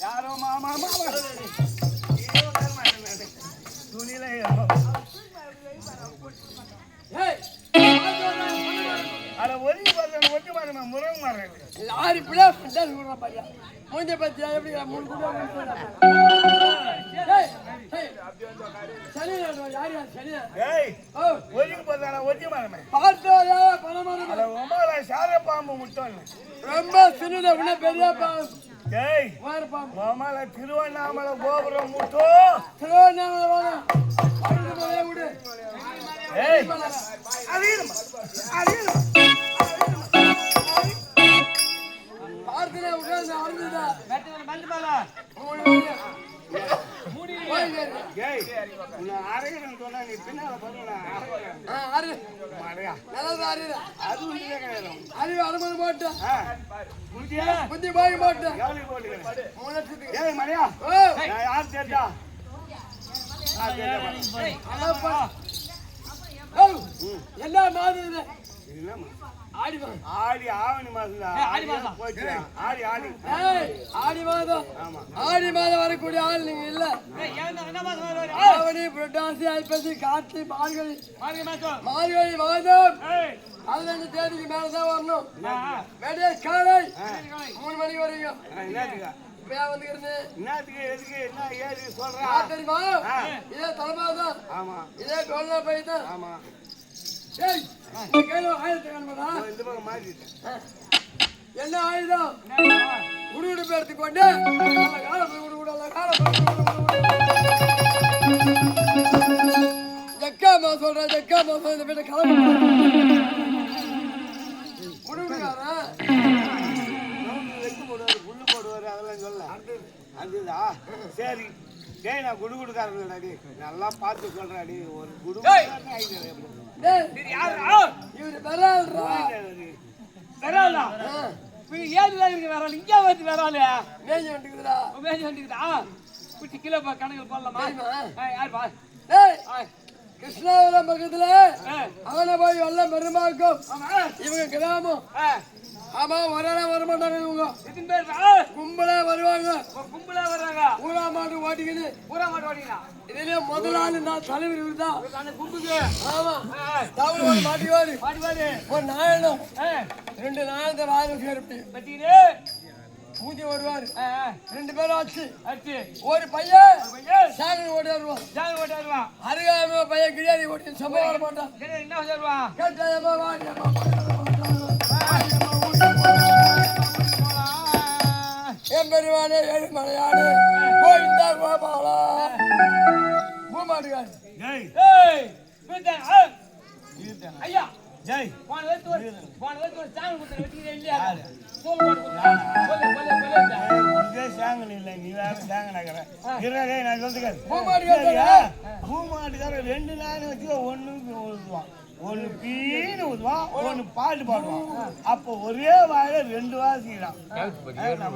யாரோ மாமா மாமா துணியில அட ஒதுங்கி பார்த்தா ஒட்டி மாறுமா முருங்க மாறேன் லாரி பிள்ளை சொல்ற பாரியா மூஞ்ச பத்தி எப்படி மூணு கூட சரி யாரு சரி ஏய் ஒதுங்கி பார்த்தா ஒட்டி மாறுமே பார்த்தோயா பணமான அட ஒமால சார பாம்பு முட்டோன்னு ரொம்ப சின்னத உன பெரிய பாம்பு ஏய் வார் பாம்பு ஒமால திருவண்ணாமலை கோபுரம் முட்டோ திருவண்ணாமலை வாங்க மலை விடு ஏய் அரியல அரியல பார்க்கல உட்கார்ந்து அறுந்துடா மந்து பாலா மூடி ஏய் உன்னை அரையணும் சொன்னா நீ பின்னால பண்ணுடா அரு மாரியா நல்லா அரு அது உண்டியே கிடையாது அரு அனுமதி போட்டு புரிஞ்சியா புத்தி போய் போட்டு எவ்வளவு போட்டுக்கிறேன் 3 லட்சத்துக்கு ஏய் மரியா நான் யார் தெரிஞ்சா என்ன மாதிரி என்னம்மா ஆடி ஆடி ஆவணி மாசம் ஆடி மாசம் போச்சு ஆடி ஆடி ஆடி மாதம் ஆமா ஆடி மாதம் வரக்கூடிய ஆள் நீங்க இல்ல என்ன மாசம் வருவாரு ஆவணி புரட்டாசி ஐப்பசி கார்த்திகை மார்கழி மாசம் மார்கழி மாதம் 15 தேதிக்கு மேலதான் வரணும் மேடே காலை 3 மணிக்கு வரீங்க என்னத்துக்கு என்னத்துக்கு எதுக்கு என்ன ஏது சொல்றா தெரியுமா இதே தலைமாதான் ஆமா இதே கொல்ல போய்தான் ஆமா இந்த பக்கம் மாறிட்டேன் என்ன ஆயுதம் குடுகுடுப்பு எடுத்துக்கொண்டு ஜக்காமா சொல்றேன் ஜக்காமா சொல்ற இந்த வீட்டை கிளம்பு குடுகுடுக்காரன் வெட்டு போடுவாரு புல்லு போடுவாரு அதெல்லாம் சொல்ல அதுதா சரி டேய் நான் குடுகுடுக்காரன்டாடி நல்லா பார்த்து சொல்றாடி ஒரு குடுகுடுக்காரன் ஆயிடுறேன் இவரு வராள்ரா வராளா ஏதுல இருக்கு வராள இங்க வந்து வராள மேஜ் வந்துக்குதுடா மேஜ் வந்துக்குதா குட்டி கிலோ கணக்கு போடலாமா யார் பா டேய் கிருஷ்ணாபுரம் பக்கத்துல அவனை போய் வெள்ளம் பெருமாக்கும் இவங்க கிராமம் ஆமா வரமாட்டாங்க இவங்க கும்பலா வருவாங்க கும்பலா வர்றாங்க ஊரா மாட்டு ஓட்டிக்கிது இதுலயே முதல் ஆளு நான் தலைவர் இவருதான் கும்புக்கு ஆமா தவறு மாட்டிவாரு ஒரு நாயனம் 2 நாயனத்தை ராஜம் சேர்ப்பு பத்தினே பூஜை வருவாரு 2 பேரும் ஆச்சு ஒரு பையன் சாகன் ஓடி வருவான் அருகாம பையன் கிரியாதி ஓட்டி சம்பவம் வர மாட்டான் என்ன வருவான் கேட்டாயம்மா வாடியம்மா எம்பெருமானே ஏழுமலையானே கோவிந்தா கோபாலா பூமாட்டுக்காரு ஐயா ஜெய் போன வருஷம் சாங் கொடுத்து வெட்டிக்கிறேன் இல்லையா சாங்கன் இல்லை நீ வேற சாங்கனாக்கிற நான் சொல்லுகிறேன் பூமாட்டுக்காரன் 2 நாள் வச்சு ஒன்னு பீனு ஊதுவான் ஒன்னு பாட்டு பாடுவான் அப்போ ஒரே வாயில 2 வாசிக்கிறான் நம்ம